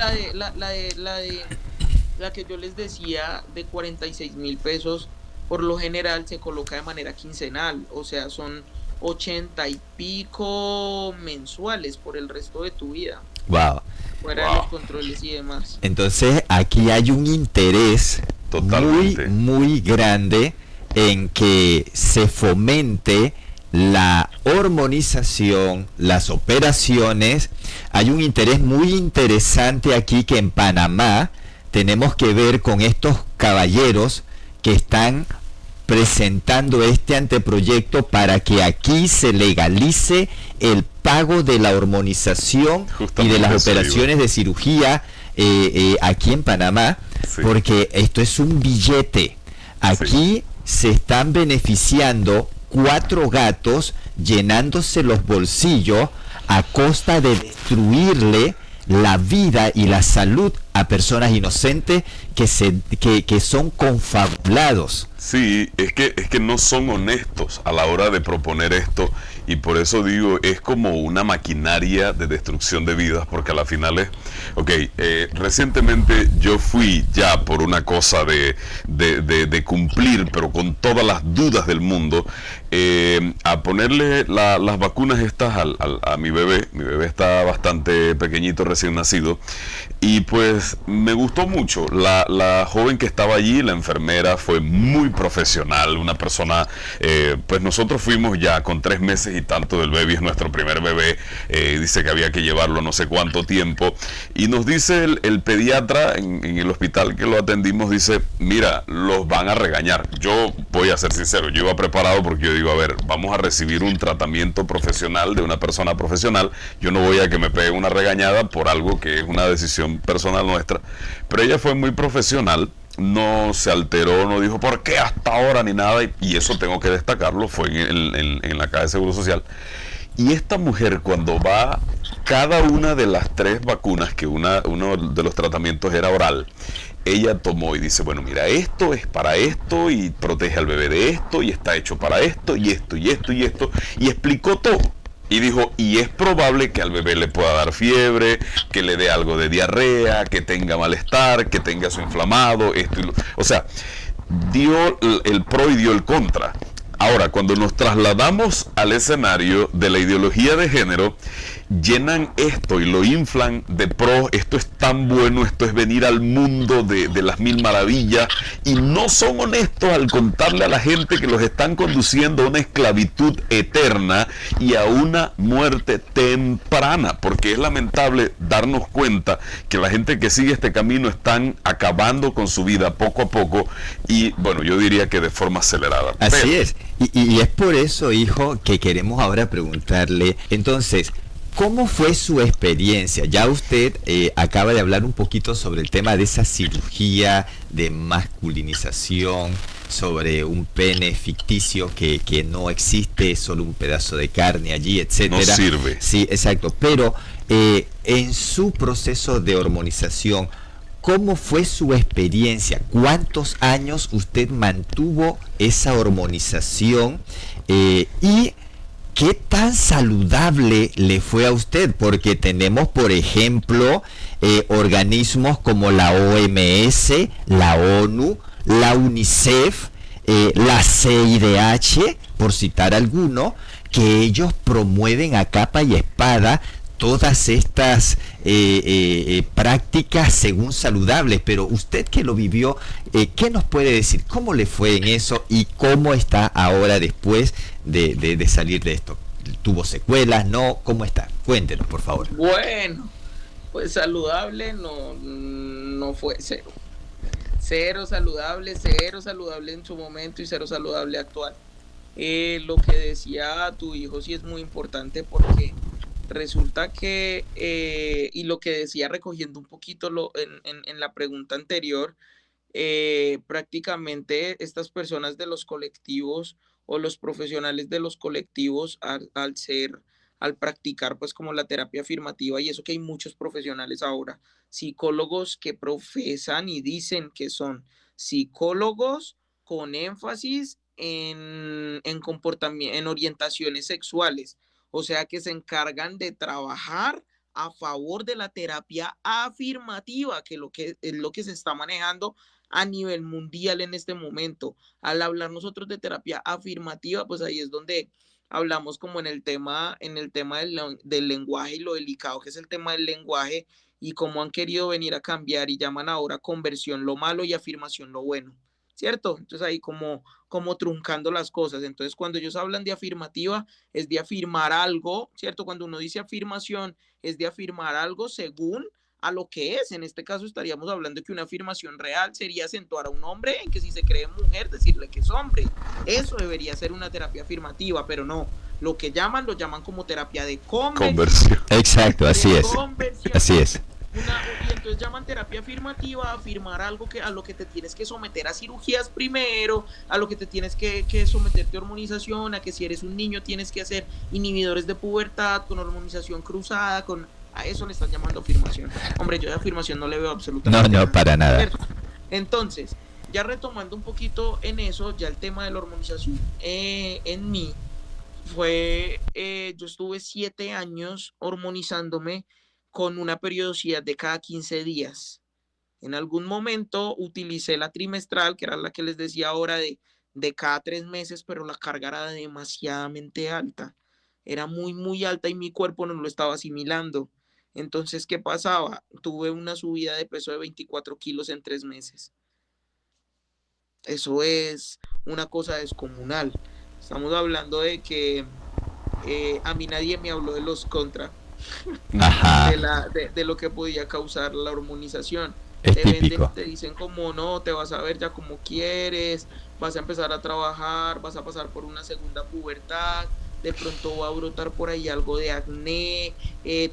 la que yo les decía de 46.000 pesos, por lo general se coloca de manera quincenal, o sea, son 80 y pico mensuales por el resto de tu vida. Wow. Fuera de los controles y demás. Entonces, aquí hay un interés totalmente muy grande en que se fomente la hormonización, las operaciones. Hay un interés muy interesante aquí que en Panamá tenemos que ver con estos caballeros que están presentando este anteproyecto para que aquí se legalice el pago de la hormonización y de las operaciones de cirugía aquí en Panamá, porque esto es un billete. Aquí se están beneficiando 4 gatos llenándose los bolsillos a costa de destruirle la vida y la salud a personas inocentes que son confabulados. Sí, es que no son honestos a la hora de proponer esto, y por eso digo, es como una maquinaria de destrucción de vidas, porque a la final es, recientemente yo fui ya por una cosa de cumplir, pero con todas las dudas del mundo, a ponerle las vacunas estas a mi bebé. Mi bebé está bastante pequeñito, recién nacido, y pues me gustó mucho. La joven que estaba allí, la enfermera, fue muy profesional, una persona, pues nosotros fuimos ya con 3 meses y tanto del bebé, es nuestro primer bebé, dice que había que llevarlo no sé cuánto tiempo, y nos dice el pediatra en el hospital que lo atendimos, dice, mira, los van a regañar. Yo voy a ser sincero, yo iba preparado porque yo digo, a ver, vamos a recibir un tratamiento profesional de una persona profesional, yo no voy a que me pegue una regañada por algo que es una decisión personal nuestra, pero ella fue muy profesional, no se alteró, no dijo por qué hasta ahora ni nada, y eso tengo que destacarlo, fue en la Caja de Seguro Social. Y esta mujer, cuando va, cada una de las 3 vacunas, que uno de los tratamientos era oral, ella tomó y dice, bueno, mira, esto es para esto y protege al bebé de esto y está hecho para esto y esto y esto y esto, y explicó todo. Y dijo, y es probable que al bebé le pueda dar fiebre, que le dé algo de diarrea, que tenga malestar, que tenga su inflamado, esto y lo... O sea, dio el pro y dio el contra. Ahora, cuando nos trasladamos a al escenario de la ideología de género, llenan esto y lo inflan de pro, esto es tan bueno, esto es venir al mundo de las mil maravillas, y no son honestos al contarle a la gente que los están conduciendo a una esclavitud eterna y a una muerte temprana, porque es lamentable darnos cuenta que la gente que sigue este camino están acabando con su vida poco a poco, y bueno, yo diría que de forma acelerada. Así es, y es por eso, hijo, que queremos ahora preguntarle, entonces, ¿cómo fue su experiencia? Ya usted acaba de hablar un poquito sobre el tema de esa cirugía de masculinización, sobre un pene ficticio que no existe, es solo un pedazo de carne allí, etcétera. No sirve. Sí, exacto. Pero en su proceso de hormonización, ¿cómo fue su experiencia? ¿Cuántos años usted mantuvo esa hormonización? Y ¿qué tan saludable le fue a usted? Porque tenemos, por ejemplo, organismos como la OMS, la ONU, la UNICEF, la CIDH, por citar alguno, que ellos promueven a capa y espada todas estas prácticas según saludables. Pero usted que lo vivió, ¿qué nos puede decir? ¿Cómo le fue en eso y cómo está ahora después de salir de esto? ¿Tuvo secuelas? ¿No? ¿Cómo está? Cuéntenos, por favor. Bueno, pues saludable no fue cero. Cero saludable en su momento y cero saludable actual. Lo que decía tu hijo sí es muy importante, porque resulta que, y lo que decía recogiendo un poquito en la pregunta anterior, prácticamente estas personas de los colectivos o los profesionales de los colectivos al practicar pues como la terapia afirmativa, y eso que hay muchos profesionales ahora, psicólogos que profesan y dicen que son psicólogos con énfasis en comportamiento, en orientaciones sexuales, o sea que se encargan de trabajar a favor de la terapia afirmativa, que es lo que se está manejando a nivel mundial en este momento. Al hablar nosotros de terapia afirmativa, pues ahí es donde hablamos como en el tema del lenguaje y lo delicado que es el tema del lenguaje, y cómo han querido venir a cambiar y llaman ahora conversión lo malo y afirmación lo bueno, ¿cierto? Entonces ahí como truncando las cosas. Entonces cuando ellos hablan de afirmativa, es de afirmar algo, ¿cierto? Cuando uno dice afirmación, es de afirmar algo según a lo que es. En este caso estaríamos hablando de que una afirmación real sería acentuar a un hombre en que si se cree mujer, decirle que es hombre. Eso debería ser una terapia afirmativa, pero no. Lo llaman como terapia de conversión. Exacto, así es. Así es. Y entonces llaman terapia afirmativa a afirmar algo a lo que te tienes que someter a cirugías primero, a lo que te tienes que someterte a hormonización, a que si eres un niño tienes que hacer inhibidores de pubertad con hormonización cruzada, a eso le están llamando afirmación. Hombre, yo de afirmación no le veo absolutamente nada. No, para nada. ¿Cierto? Entonces, ya retomando un poquito en eso, ya el tema de la hormonización en mí fue, yo estuve 7 años hormonizándome con una periodicidad de cada 15 días. En algún momento utilicé la trimestral, que era la que les decía ahora, de cada 3 meses, pero la carga era demasiadamente alta. Era muy, muy alta y mi cuerpo no lo estaba asimilando. Entonces, ¿qué pasaba? Tuve una subida de peso de 24 kilos en 3 meses. Eso es una cosa descomunal. Estamos hablando de que a mí nadie me habló de los contras. De lo que podía causar la hormonización. Te dicen como no, te vas a ver ya como quieres, vas a empezar a trabajar, vas a pasar por una segunda pubertad, de pronto va a brotar por ahí algo de acné,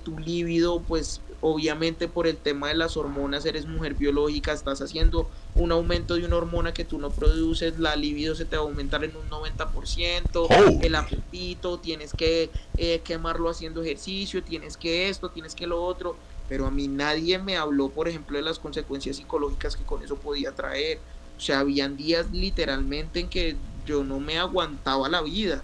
tu líbido, pues obviamente por el tema de las hormonas, eres mujer biológica, estás haciendo un aumento de una hormona que tú no produces, la libido se te va a aumentar en un 90%, el apetito, tienes que quemarlo haciendo ejercicio, tienes que esto, tienes que lo otro, pero a mí nadie me habló, por ejemplo, de las consecuencias psicológicas que con eso podía traer. O sea, habían días literalmente en que yo no me aguantaba la vida,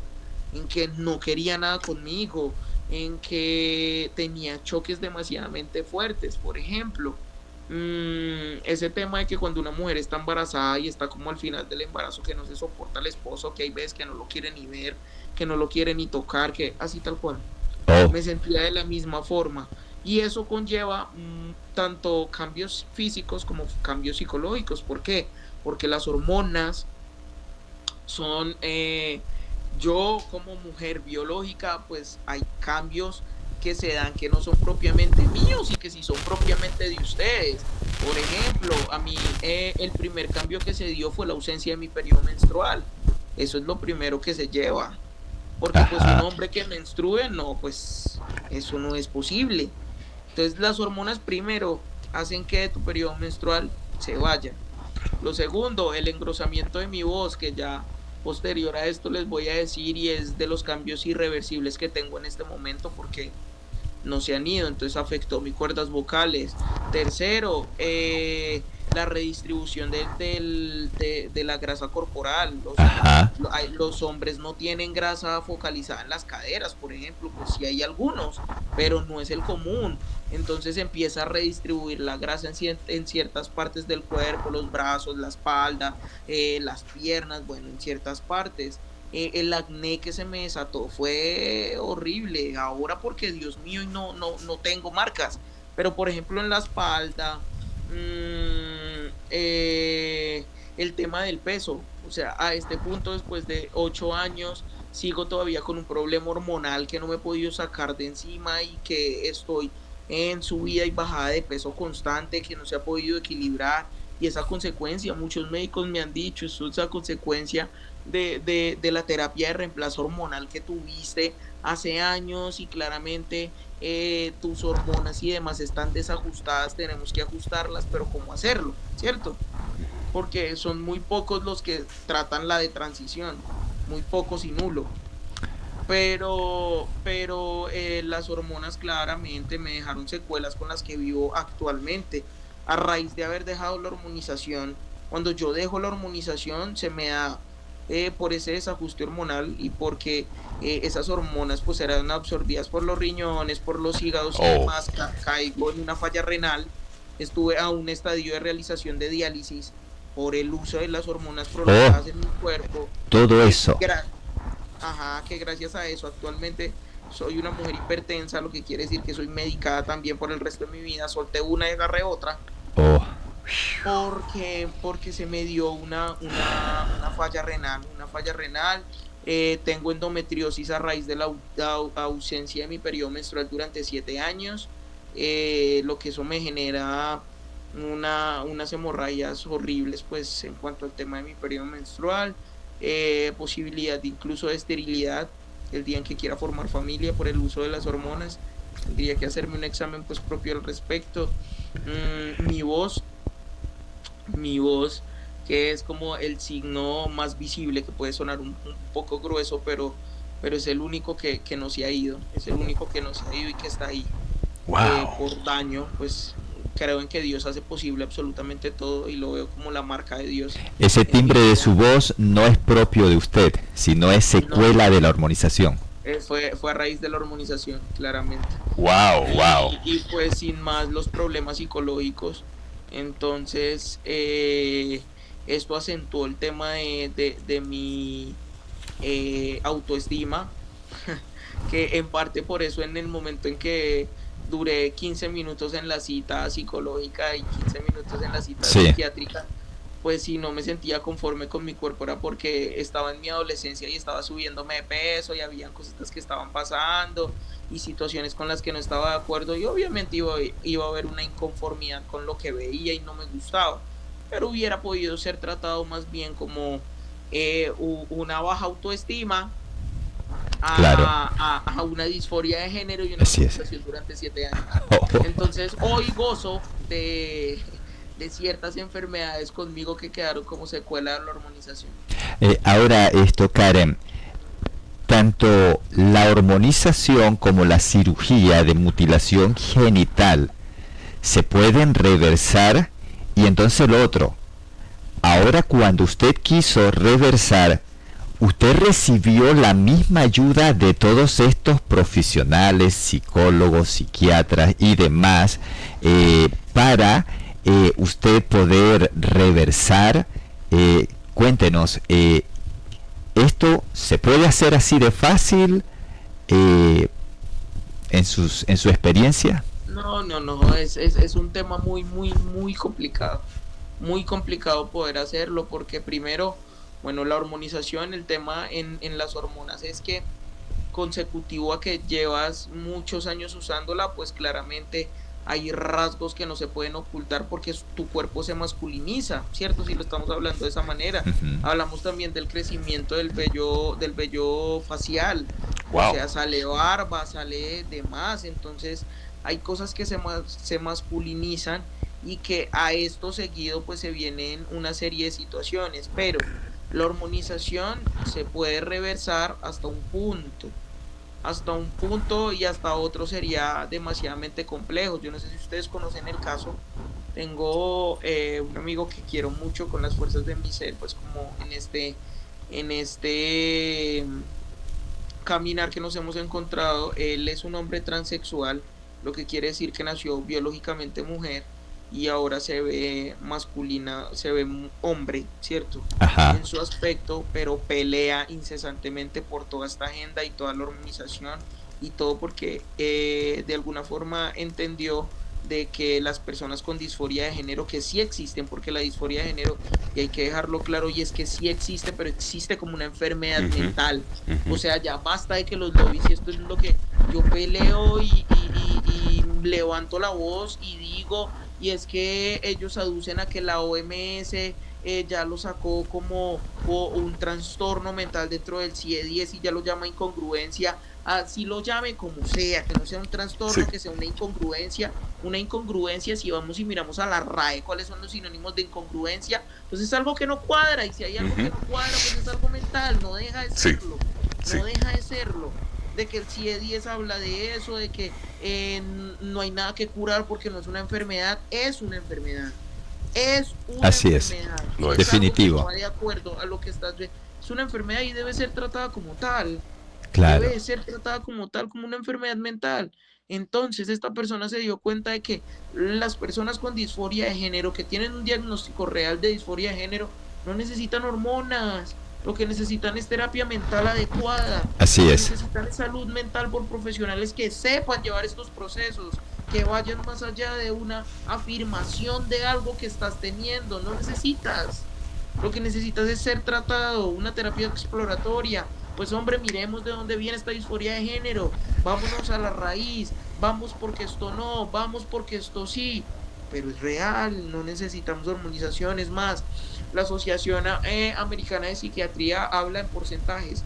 en que no quería nada conmigo, en que tenía choques demasiadamente fuertes, por ejemplo. ese tema de que cuando una mujer está embarazada y está como al final del embarazo, que no se soporta al esposo, que hay veces que no lo quiere ni ver, que no lo quiere ni tocar, que así tal cual. Oh, Me sentía de la misma forma. Y eso conlleva tanto cambios físicos como cambios psicológicos. ¿Por qué? Porque las hormonas son, yo como mujer biológica, pues hay cambios que se dan que no son propiamente míos y que sí son propiamente de ustedes. Por ejemplo, a mí el primer cambio que se dio fue la ausencia de mi periodo menstrual. Eso es lo primero que se lleva. Porque pues un ajá. hombre que menstrue, no, pues eso no es posible. Entonces las hormonas primero hacen que tu periodo menstrual se vaya. Lo segundo, el engrosamiento de mi voz, que ya posterior a esto les voy a decir, y es de los cambios irreversibles que tengo en este momento porque no se han ido, entonces afectó mis cuerdas vocales. Tercero, la redistribución de la grasa corporal. O sea, Ajá. los hombres no tienen grasa focalizada en las caderas, por ejemplo, pues sí hay algunos, pero no es el común. Entonces empieza a redistribuir la grasa en ciertas partes del cuerpo, los brazos, la espalda, las piernas, bueno, en ciertas partes. El acné que se me desató fue horrible. Ahora porque Dios mío, y no tengo marcas. Pero por ejemplo en la espalda, el tema del peso. O sea, a este punto, después de 8 años, sigo todavía con un problema hormonal que no me he podido sacar de encima y que estoy en subida y bajada de peso constante, que no se ha podido equilibrar. Y esa consecuencia, muchos médicos me han dicho, eso es a consecuencia de la terapia de reemplazo hormonal que tuviste hace años y claramente tus hormonas y demás están desajustadas, tenemos que ajustarlas, pero ¿cómo hacerlo? ¿Cierto? Porque son muy pocos los que tratan la de transición, muy pocos y nulo. Pero las hormonas claramente me dejaron secuelas con las que vivo actualmente. A raíz de haber dejado la hormonización, cuando yo dejo la hormonización se me da por ese desajuste hormonal y porque esas hormonas pues eran absorbidas por los riñones, por los hígados y Oh, demás, caigo en una falla renal, estuve a un estadio de realización de diálisis por el uso de las hormonas Oh, prolongadas en mi cuerpo, todo que, eso. ajá, que gracias a eso actualmente soy una mujer hipertensa, lo que quiere decir que soy medicada también por el resto de mi vida, solté una y agarré otra, Oh, porque se me dio una falla renal, tengo endometriosis a raíz de la ausencia de mi periodo menstrual durante 7 años, lo que eso me genera unas hemorragias horribles pues en cuanto al tema de mi periodo menstrual, posibilidad de incluso de esterilidad el día en que quiera formar familia por el uso de las hormonas, tendría que hacerme un examen pues propio al respecto. Mi voz, que es como el signo más visible, que puede sonar un poco grueso, pero es el único que no se ha ido, es el único que no se ha ido y que está ahí. wow. Por daño, pues creo en que Dios hace posible absolutamente todo y lo veo como la marca de Dios Ese en mi timbre de vida. su voz no es propio de usted, sino es No, secuela de la hormonización. fue a raíz de la hormonización, claramente. wow, wow. Y pues sin más los problemas psicológicos. Entonces, esto acentuó el tema de mi autoestima, que en parte por eso en el momento en que duré 15 minutos en la cita psicológica y 15 minutos en la cita Sí, psiquiátrica, pues si no me sentía conforme con mi cuerpo era porque estaba en mi adolescencia y estaba subiéndome de peso y habían cositas que estaban pasando y situaciones con las que no estaba de acuerdo y obviamente iba a haber una inconformidad con lo que veía y no me gustaba, pero hubiera podido ser tratado más bien como una baja autoestima claro. a una disforia de género y una Así es. hormonización durante 7 años. Oh, oh. Entonces hoy gozo de ciertas enfermedades conmigo que quedaron como secuela de la hormonización. Ahora esto, Karen, tanto la hormonización como la cirugía de mutilación genital se pueden reversar y entonces lo otro. Ahora cuando usted quiso reversar, usted recibió la misma ayuda de todos estos profesionales, psicólogos, psiquiatras y demás para usted poder reversar? Cuéntenos, ¿esto se puede hacer así de fácil en su experiencia? No, es un tema muy complicado. Muy complicado poder hacerlo porque primero, bueno, la hormonización, el tema en las hormonas es que consecutivo a que llevas muchos años usándola, pues claramente hay rasgos que no se pueden ocultar porque tu cuerpo se masculiniza, ¿cierto? Si lo estamos hablando de esa manera. Ujú. Hablamos también del crecimiento del vello facial, o Wow. sea, sale barba, sale demás, entonces hay cosas que se masculinizan y que a esto seguido pues se vienen una serie de situaciones, pero la hormonización se puede reversar hasta un punto y hasta otro sería demasiadamente complejo. Yo no sé si ustedes conocen el caso. Tengo un amigo que quiero mucho con las fuerzas de mi ser, pues como en este caminar que nos hemos encontrado. Él es un hombre transexual, lo que quiere decir que nació biológicamente mujer y ahora se ve masculina, se ve hombre, ¿cierto? Ajá. En su aspecto, pero pelea incesantemente por toda esta agenda y toda la organización y todo porque de alguna forma entendió de que las personas con disforia de género, que sí existen, porque la disforia de género, y hay que dejarlo claro, y es que sí existe, pero existe como una enfermedad Ujú, mental. ujú. O sea, ya basta de que los lobbies, y esto es lo que yo peleo y levanto la voz y digo, y es que ellos aducen a que la OMS ya lo sacó como un trastorno mental dentro del CIE-10 y ya lo llama incongruencia, así lo llame como sea, que no sea un trastorno, Sí. que sea una incongruencia si vamos y miramos a la RAE, cuáles son los sinónimos de incongruencia, pues es algo que no cuadra, y si hay algo que Ujú. no cuadra, pues es algo mental, no deja de Sí, serlo, sí. no deja de serlo, de que el CIE-10 habla de eso, de que no hay nada que curar porque no es una enfermedad, es una enfermedad. Es una Así es. enfermedad. Lo es. Es algo que no Definitivo. va de acuerdo a lo que estás viendo. Es una enfermedad y debe ser tratada como tal. Debe Claro. de ser tratada como tal, como una enfermedad mental. Entonces, esta persona se dio cuenta de que las personas con disforia de género, que tienen un diagnóstico real de disforia de género, no necesitan hormonas. Lo que necesitan es terapia mental adecuada. Así Lo que es. necesitan es salud mental por profesionales que sepan llevar estos procesos, que vayan más allá de una afirmación de algo que estás teniendo. No necesitas. Lo que necesitas es ser tratado, una terapia exploratoria. Pues hombre, miremos de dónde viene esta disforia de género. Vámonos a la raíz. Vamos porque esto no, vamos porque esto sí. Pero es real, no necesitamos hormonización. Es más, la Asociación Americana de Psiquiatría habla en porcentajes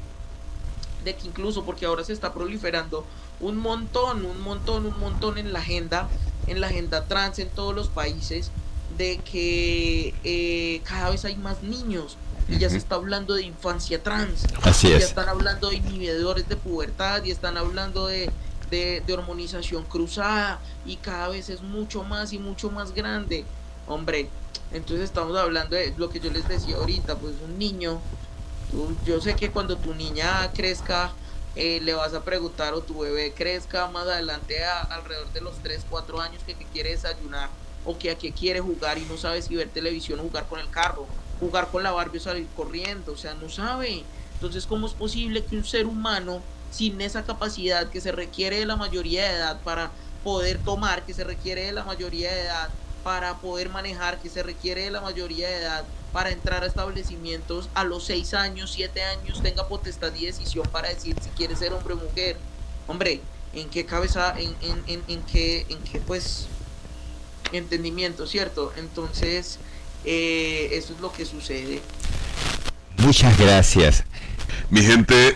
de que incluso porque ahora se está proliferando un montón en la agenda trans en todos los países, de que cada vez hay más niños y ya se está hablando de infancia trans, Así y ya es. están hablando de inhibidores de pubertad y están hablando de hormonización cruzada y cada vez es mucho más y mucho más grande, hombre. Entonces estamos hablando de lo que yo les decía ahorita, pues un niño. Yo sé que cuando tu niña crezca, le vas a preguntar, o tu bebé crezca más adelante alrededor de los 3 4 años, que quiere desayunar o que a qué quiere jugar y no sabe si ver televisión o jugar con el carro, jugar con la Barbie o salir corriendo, o sea, no sabe. Entonces, ¿cómo es posible que un ser humano sin esa capacidad que se requiere de la mayoría de edad para poder tomar, que se requiere de la mayoría de edad para poder manejar, que se requiere de la mayoría de edad para entrar a establecimientos a los 6 años, 7 años, tenga potestad y decisión para decir si quiere ser hombre o mujer? Hombre, ¿en qué cabeza, en qué pues entendimiento, cierto? Entonces, eso es lo que sucede. Muchas gracias. Mi gente,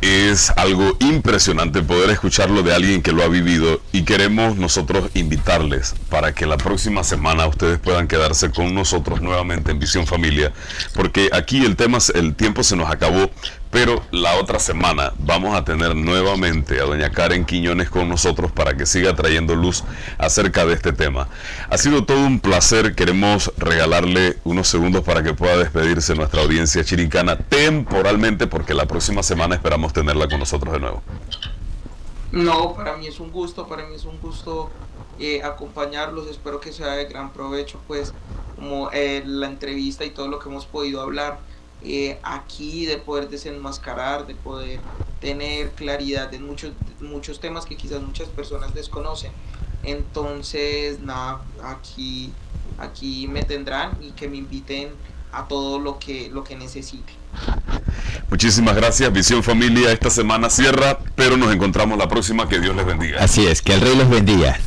es algo impresionante poder escucharlo de alguien que lo ha vivido, y queremos nosotros invitarles para que la próxima semana ustedes puedan quedarse con nosotros nuevamente en Visión Familia, porque aquí el tiempo se nos acabó, pero la otra semana vamos a tener nuevamente a doña Karen Quiñones con nosotros para que siga trayendo luz acerca de este tema. Ha sido todo un placer. Queremos regalarle unos segundos para que pueda despedirse nuestra audiencia chiricana temporalmente, porque la próxima semana esperamos tenerla con nosotros de nuevo. No, para mí es un gusto acompañarlos. Espero que sea de gran provecho, pues, como la entrevista y todo lo que hemos podido hablar aquí, de poder desenmascarar, de poder tener claridad en muchos temas que quizás muchas personas desconocen. Entonces, nada, aquí me tendrán y que me inviten a todo lo que necesite. Muchísimas gracias. Visión Familia esta semana cierra, pero nos encontramos la próxima. Que Dios les bendiga. Así es, que el Rey los bendiga.